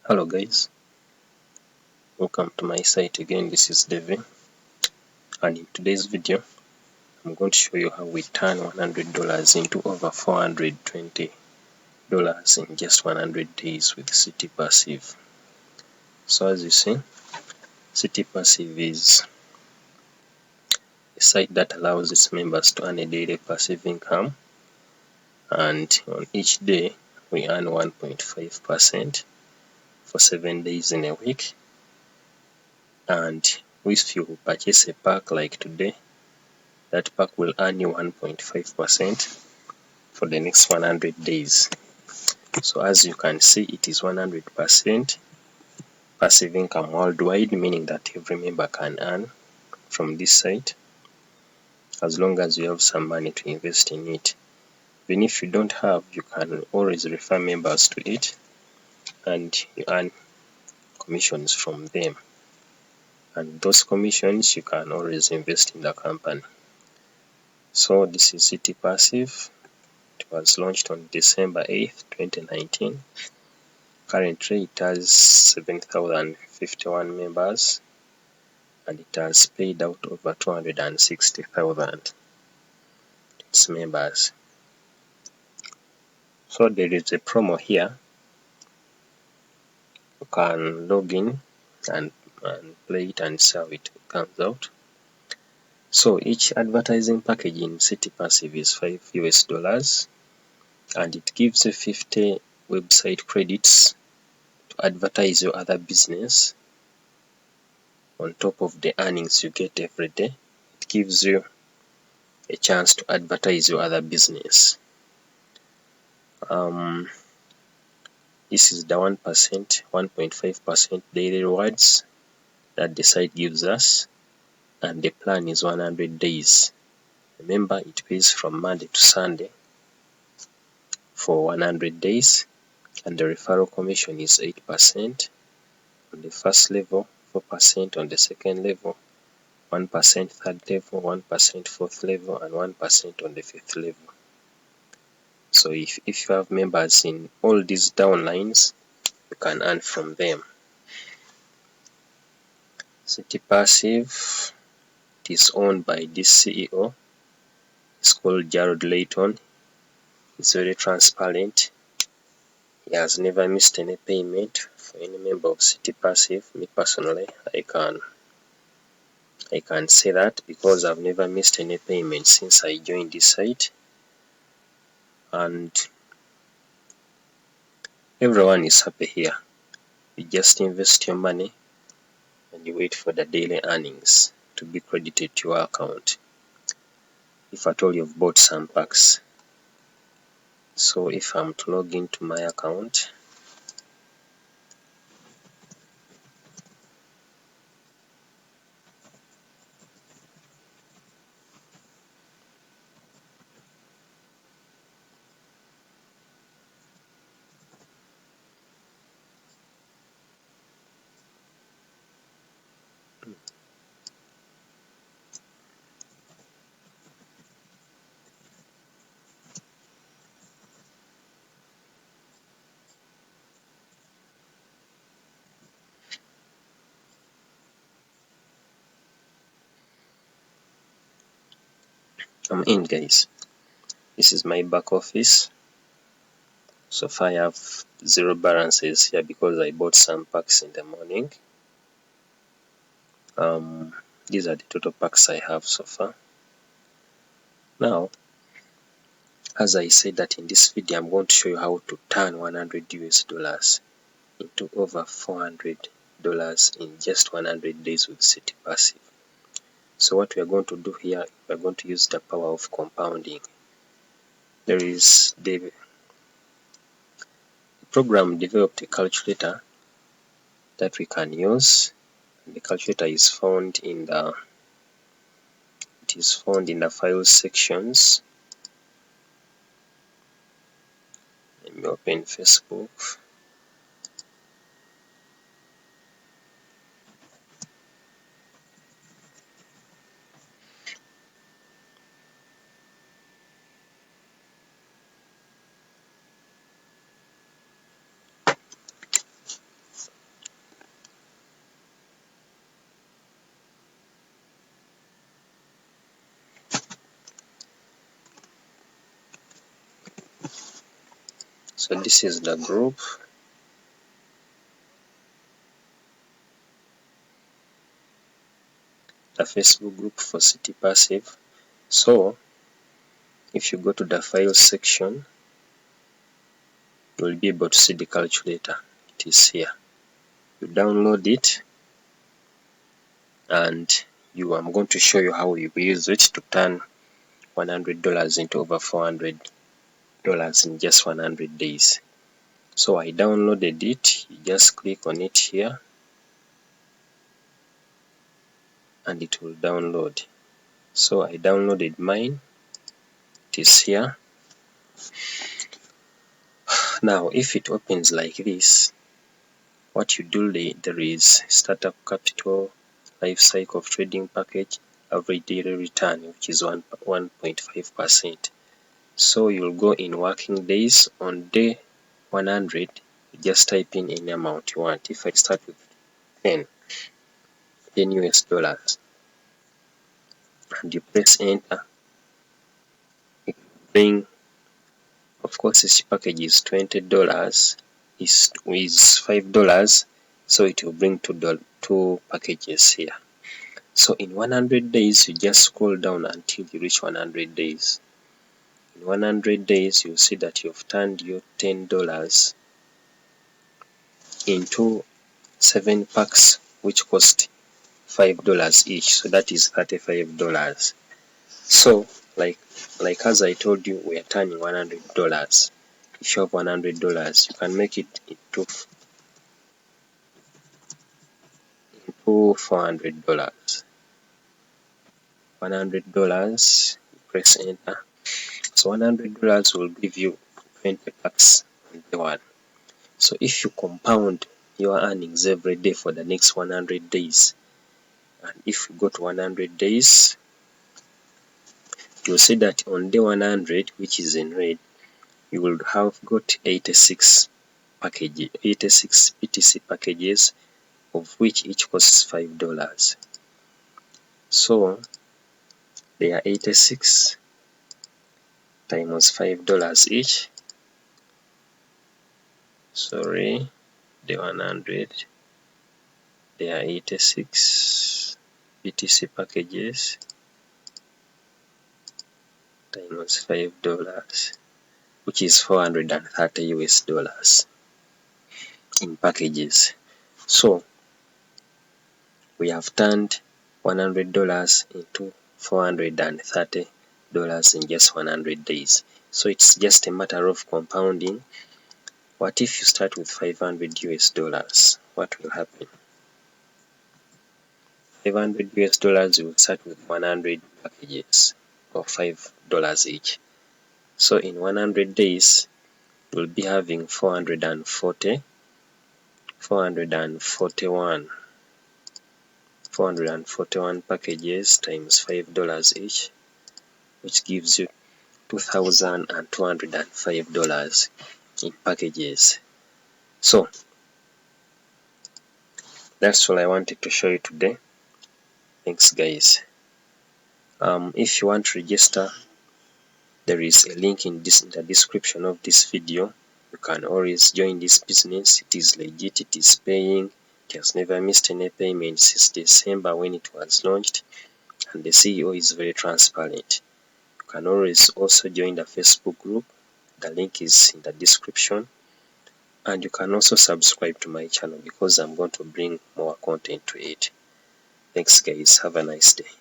Hello guys, welcome to my site again. This is Devi, and in today's video I'm going to show you how we turn $100 into over $420 in just 100 days with City Passive. So as you see, City Passive is a site that allows its members to earn a daily passive income, and on each day we earn 1.5% for 7 days in a week. And if you purchase a pack like today, that pack will earn you 1.5% for the next 100 days. So as you can see, it is 100% passive income worldwide, meaning that every member can earn from this site as long as you have some money to invest in it. Even if you don't have, you can always refer members to it and you earn commissions from them. And those commissions you can always invest in the company. So this is City Passive. It was launched on December 8th, 2019. Currently it has 7,051 members and it has paid out over 260,000 to its members. So there is a promo here. You can log in and play it and see how it comes out. So each advertising package in City Passive is $5 and it gives you 50 website credits to advertise your other business. On top of the earnings you get every day, it gives you a chance to advertise your other business. This is the 1.5% daily rewards that the site gives us, and the plan is 100 days. Remember, it pays from Monday to Sunday for 100 days, and the referral commission is 8% on the first level, 4% on the second level, 1% third level, 1% fourth level, and 1% on the fifth level. So if you have members in all these downlines, you can earn from them. City Passive, it is owned by this CEO. It's called Jared Layton. He's very transparent. He has never missed any payment for any member of City Passive. Me personally, I can say that because I've never missed any payment since I joined this site, and everyone is happy here. You just invest your money and you wait for the daily earnings to be credited to your account if at all you've bought some packs. So if I'm to log into my account, I'm in, guys. This is my back office. So far I have 0 balances here because I bought some packs in the morning. These are the total packs I have so far. Now, as I said that in this video, I'm going to show you how to turn $100 into over $400 in just 100 days with City Passive. So what we are going to do here, we are going to use the power of compounding. There is the program developed a calculator that we can use. The calculator is found in the file sections. Let me open Facebook. So this is the group. The Facebook group for City Passive. So if you go to the file section, you will be able to see the calculator. It is here. You download it, and I'm going to show you how you use it to turn $100 into over $400 in just 100 days. So I downloaded it. You just click on it here and it will download. So I downloaded mine. It is here. Now if it opens like this, what you do, there is startup capital, life cycle of trading package, average daily return, which is 1.5%. So you'll go in working days. On day 100, you just type in any amount you want. If I start with 10 US dollars, and you press enter, it will bring, of course this package is $20, is $5, so it will bring two packages here. So in 100 days, you just scroll down until you reach 100 days. In 100 days, you'll see that you've turned your $10 into 7 packs, which cost $5 each. So that is $35. So like as I told you, we are turning $100. If you have $100, you can make it into $400. $100, press enter. So $100 will give you 20 packs on day one. So if you compound your earnings every day for the next 100 days, and if you go to 100 days, you'll see that on day 100, which is in red, you will have got 86 BTC packages, of which each costs $5. So they are 86 times $5 each. Sorry, the 100, they are 86 BTC packages times $5, which is 430 US dollars in packages. So we have turned $100 into $430 in just 100 days. So it's just a matter of compounding. What if you start with 500 US dollars? What will happen? 500 US dollars, you will start with 100 packages of $5 each. So in 100 days, you'll be having 441 packages times $5 each, which gives you $2,205 in packages. So that's all I wanted to show you today. Thanks guys. If you want to register, there is a link in the description of this video. You can always join this business. It is legit, it is paying, it has never missed any payment since December when it was launched, and the CEO is very transparent. You can always also join the Facebook group. The link is in the description, and you can also subscribe to my channel because I'm going to bring more content to it. Thanks guys, have a nice day.